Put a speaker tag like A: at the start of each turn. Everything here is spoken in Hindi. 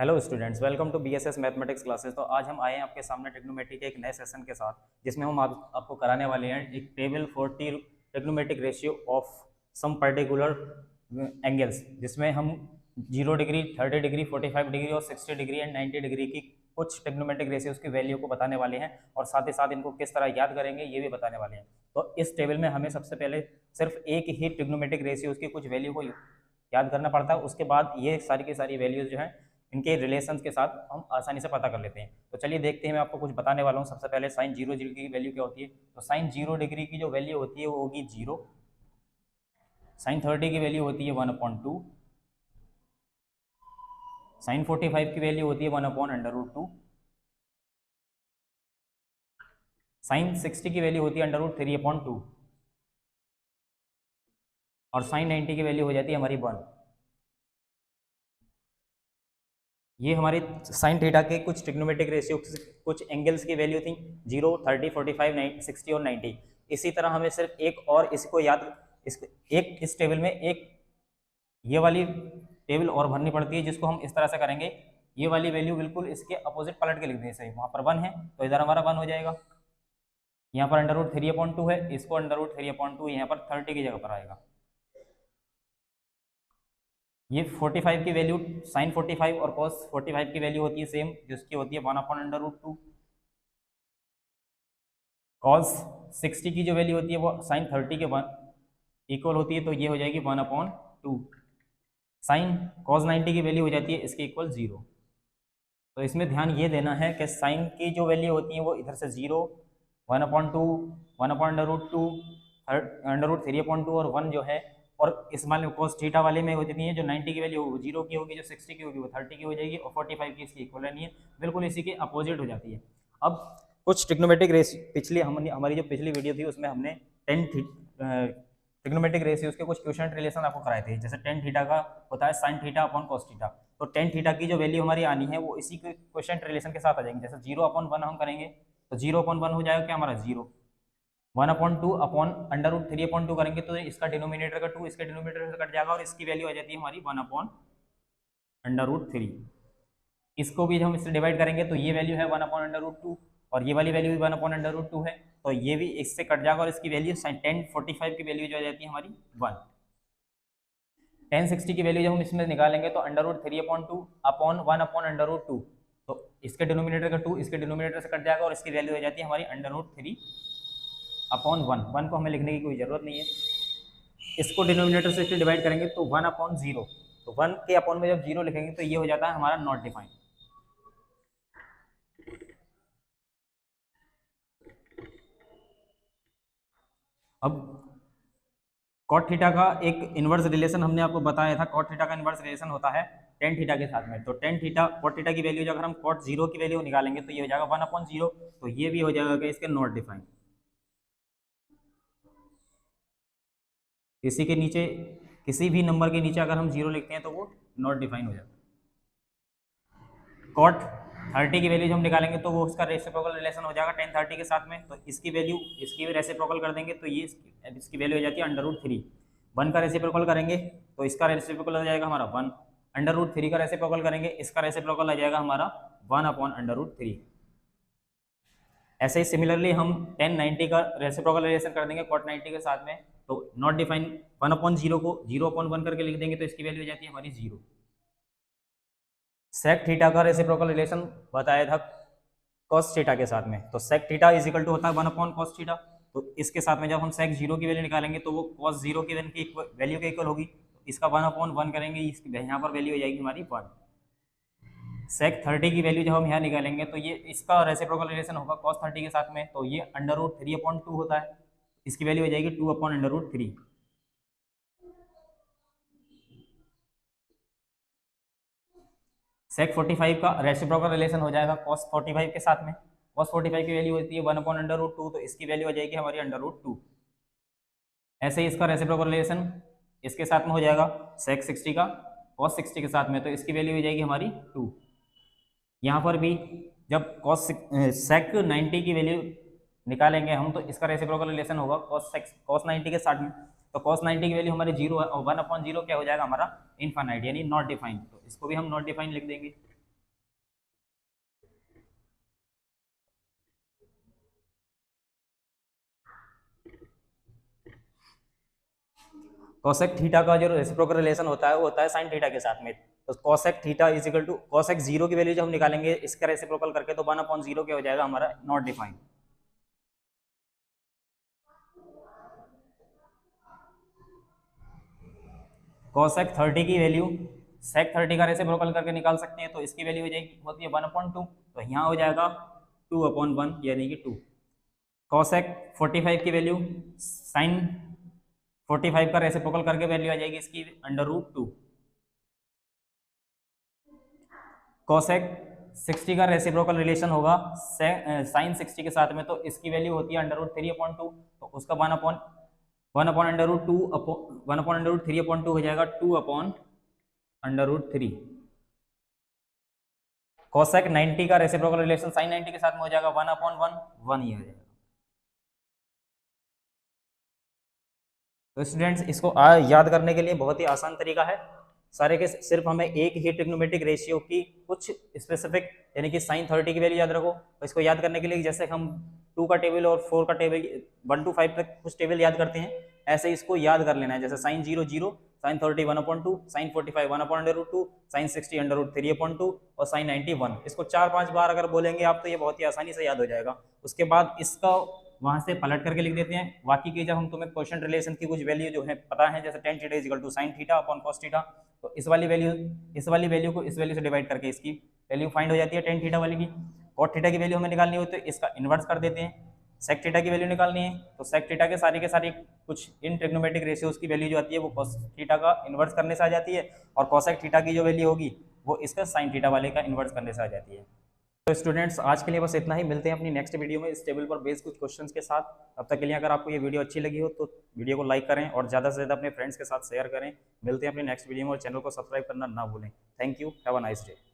A: Hello students, welcome to BSS mathematics classes. तो आज हम आए हैं आपके सामने ट्रिग्नोमेट्री के एक नए सेशन के साथ, जिसमें हम आपको कराने वाले हैं एक table for trigonometric ratio of some particular angles, जिसमें हम 0 डिग्री, 30 डिग्री, 45 डिग्री और 60 डिग्री एंड 90 डिग्री की कुछ ट्रिग्नोमेट्रिक रेशियोज की वैल्यू को बताने वाले हैं और साथ ही साथ इनको किस तरह याद करेंगे ये भी बताने वाले हैं। तो इस टेबल में हमें सबसे पहले सिर्फ एक ही ट्रिग्नोमेट्रिक रेशियोज की कुछ वैल्यू को याद करना पड़ता है। उसके बाद ये सारी की सारी वैल्यूज जो हैं इनके रिलेशंस के साथ हम आसानी से पता कर लेते हैं। तो चलिए देखते हैं, मैं आपको कुछ बताने वाला हूँ। सबसे पहले साइन 0 डिग्री की वैल्यू क्या होती है। तो साइन 0 डिग्री की जो वैल्यू होती है वो होगी 0। साइन 30 की वैल्यू होती है 1/2। साइन 45 की वैल्यू होती है 1/√2। साइन 60 की वैल्यू होती है √3/2 और साइन 90 की वैल्यू हो जाती है हमारी 1। ये हमारे साइन थीटा के कुछ ट्रिग्नोमेट्रिक रेशियो, कुछ एंगल्स की वैल्यू थी 0, 30, 45, 60 और 90। इसी तरह हमें सिर्फ एक और इसको याद, इस टेबल में एक ये वाली टेबल और भरनी पड़ती है, जिसको हम इस तरह से करेंगे। ये वाली वैल्यू बिल्कुल इसके अपोजिट पलट के लिख दें। सही, वहाँ पर 1 है तो इधर हमारा 1 हो जाएगा। यहाँ पर √3/2 है, इसको √3/2 यहाँ पर 30 की जगह पर आएगा। ये 45 की वैल्यू, साइन 45 और कॉस 45 की वैल्यू होती है सेम, जिसकी होती है 1/√2। कॉस 60 की जो वैल्यू होती है वो साइन 30 के 1 इक्वल होती है, तो ये हो जाएगी 1/2। साइन कॉस 90 की वैल्यू हो जाती है इसके इक्वल 0। तो इसमें ध्यान ये देना है कि साइन की जो वैल्यू होती है वो इधर से 0, 1/2, 1/√2, √3/2 और 1 जो है, और इस मान लो cos थीटा वाले में हो जाती है जो 90 की वैल्यू वो 0 की होगी, जो 60 की होगी वो 30 की हो जाएगी और 45 की इसकी इक्वल नहीं है, बिल्कुल इसी के अपोजिट हो जाती है। अब कुछ ट्रिग्नोमेट्रिक रेशियो, हमारी जो पिछली वीडियो थी उसमें हमने 10 ट्रिग्नोमेट्रिक रेशियोज के कुछ क्वेश्चन रिलेशन आपको कराए थे। जैसे टेन थीटा का होता है sign theta upon cos theta, तो टेन थीटा की जो वैल्यू हमारी आनी है वो इसी के क्वेश्चन रिलेशन के साथ आ जाएंगे। जैसे 0/1 हम करेंगे तो 0/1 हो जाएगा क्या हमारा 0। 1/2 अपॉन √3/2 करेंगे तो इसका डिनोमिनेटर का 2 इसके डिनोमिनेटर से कट जाएगा और इसकी वैल्यू आ जाती है हमारी 1/√3। इसको भी हम इससे डिवाइड करेंगे तो ये वैल्यू है 1/√2 और ये वाली वैल्यू भी 1/√2 है, तो ये भी इससे कट जाएगा और इसकी वैल्यू tan 45 की वैल्यू जो आ जाती है हमारी 1। tan 60 की वैल्यु जब हम इसमें निकालेंगे तो √3/2 अपॉन 1/√2, तो इसके डिनोमिनेटर का 2 इसके डिनोमिनेटर से कट जाएगा और इसकी वैल्यू हो जाती है हमारी √3/1। 1 को हमें लिखने की कोई ज़रूरत नहीं है। इसको डिनोमिनेटर से डिवाइड करेंगे तो 1/0, तो 1 के अपॉन में जब 0 लिखेंगे तो ये हो जाता है हमारा नॉट डिफाइंड। अब कॉट थीटा का एक इनवर्स रिलेशन हमने आपको बताया था। कॉट थीटा का इनवर्स रिलेशन होता है टेन थीटा के साथ में। तो टेन थीटा कॉट थीटा की वैल्यू अगर हम कॉट 0 की वैल्यू निकालेंगे तो ये हो जाएगा 1/0, तो ये भी हो जाएगा इसके नॉट डिफाइंड। इसी के नीचे किसी भी नंबर के नीचे अगर हम 0 लिखते हैं तो वो नॉट डिफाइन हो जाता है। कॉट 30 की वैल्यू जब हम निकालेंगे तो वो उसका रेसिप्रोकल रिलेशन हो जाएगा tan 30 के साथ में, तो इसकी वैल्यू इसकी भी रेसिप्रोकल कर देंगे तो ये इसकी वैल्यू हो जाती है √3। 1 का रेसिप्रोकल करेंगे तो इसका रेसिप्रोकल हो जाएगा हमारा 1। √3 का रेसिप्रोकल करेंगे इसका रेसिप्रोकल आ जाएगा हमारा 1/√3। ऐसे ही सिमिलरली हम tan 90 का रेसिप्रोकल रिलेशन कर देंगे cot 90 के साथ में, तो नॉट डिफाइन 1/0 को 0/1 करके लिख देंगे तो इसकी वैल्यू हो जाती है हमारी 0। सेक थीटा का रेसिप्रोकल रिलेशन बताया था cos थीटा के साथ में, तो sec theta is equal to होता है 1/cos थीटा। तो इसके साथ में जब हम सेक 0 की वैल्यू निकालेंगे तो वो cos 0 की वैल्यू के इक्वल होगी, तो इसका 1/1 करेंगे, यहाँ पर वैल्यू हो जाएगी हमारी 1। सेक 30 की वैल्यू जब हम यहाँ निकालेंगे तो ये इसका रेसिप्रोकल रिलेशन होगा cos 30 के साथ में, तो ये √3/2 होता है, इसकी वैल्यू हो जाएगी 2/√3। सेक 45 का रेसिप्रोकल रिलेशन हो जाएगा cos 45 के साथ में। cos 45 की वैल्यू होती है 1/√2, तो इसकी वैल्यू हो जाएगी हमारी √2। ऐसे ही इसका रेसिप्रोकल रिलेशन इसके साथ में हो जाएगा सेक 60 का cos 60 के साथ में, तो इसकी वैल्यू हो जाएगी हमारी 2। यहाँ पर भी जब सेक 90 की वैल्यू निकालेंगे हम तो इसका रेसिप्रोकल रिलेशन होगा cos 90 के साथ में, तो cos 90 की वैल्यू हमारी 0 है और 1/0 क्या हो जाएगा हमारा इनफाइनाइट यानी नॉट डिफाइंड, तो इसको भी हम नॉट डिफाइंड लिख देंगे। कोसेक थीटा का जो रेसिप्रोकल रिलेशन होता है वो होता है साइन थीटा के साथ में। तो cosec theta is equal to cosec 0 की वैल्यू जब हम निकालेंगे इसका रेसिप्रोकल करके तो 1/0 क्या हो जाएगा हमारा, नॉट डिफाइंड। कोसेक 30 की वैल्यू सेक 30 का रेसिप्रोकल करके निकाल सकते हैं, तो इसकी वैल्यू हो जाएगी होती है 1/2, तो यहाँ हो जाएगा 2/1 यानी कि 2। कोसेक 45 की वैल्यू साइन 45 का रेसिप्रोकल करके वैल्यू आ जाएगी इसकी √2। कोसेक 60 का रेसिप्रोकल रिलेशन होगा साइन 60 के साथ में, तो इसकी वैल्यू होती है √3/2, तो उसका 1/√3/2 हो जाएगा 2/√3। कोसेक 90 का रेसिप्रोकल रिलेशन साइन 90 के साथ में हो जाएगा 1/1 ही हो जाएगा। तो स्टूडेंट्स इसको याद करने के लिए बहुत ही आसान तरीका है, सारे के सिर्फ हमें एक ही ट्रिग्नोमेट्रिक रेशियो की कुछ स्पेसिफिक यानी कि साइन 30 की वैल्यू याद रखो। तो इसको याद करने के लिए जैसे हम 2 का टेबल और 4 का टेबल 1 to 5 तक कुछ टेबल याद करते हैं, ऐसे इसको याद कर लेना है। जैसे साइन 0 0, साइन 30 1/2, साइन 45 1/√2, साइन 60 √3/2 और साइन 90 1। इसको 4-5 बार अगर बोलेंगे आप तो ये बहुत ही आसानी से याद हो जाएगा। उसके बाद इसका वहां से पलट करके लिख देते हैं। बाकी की जब हम तुम्हें क्वेश्चन रिलेशन की कुछ वैल्यू जो है पता है, जैसे tan theta equal to sine theta upon cos theta, तो इस वाली वैल्यू को इस वैल्यू से डिवाइड करके इसकी वैल्यू फाइंड हो जाती है tan थीटा वाली की। कॉट थीटा की वैल्यू हमें निकालनी हो तो इसका इन्वर्स कर देते हैं। सेक थीटा की वैल्यू निकालनी है तो सेक थीटा के सारी कुछ इन ट्रिग्नोमेट्रिक रेशियोज की वैल्यू जो आती है वो कॉस थीटा का इन्वर्स करने से आ जाती है, और कॉसेक थीटा की जो वैल्यू होगी वो इसका साइन थीटा वाले का इन्वर्स करने से आ जाती है। तो स्टूडेंट्स आज के लिए बस इतना ही, मिलते हैं अपनी नेक्स्ट वीडियो में इस टेबल पर बेस्ड कुछ क्वेश्चंस के साथ। तब तक के लिए अगर आपको ये वीडियो अच्छी लगी हो तो वीडियो को लाइक करें और ज़्यादा से ज़्यादा अपने फ्रेंड्स के साथ शेयर करें। मिलते हैं अपनी नेक्स्ट वीडियो में और चैनल को सब्सक्राइब करना ना भूलें। Thank you, have a nice day.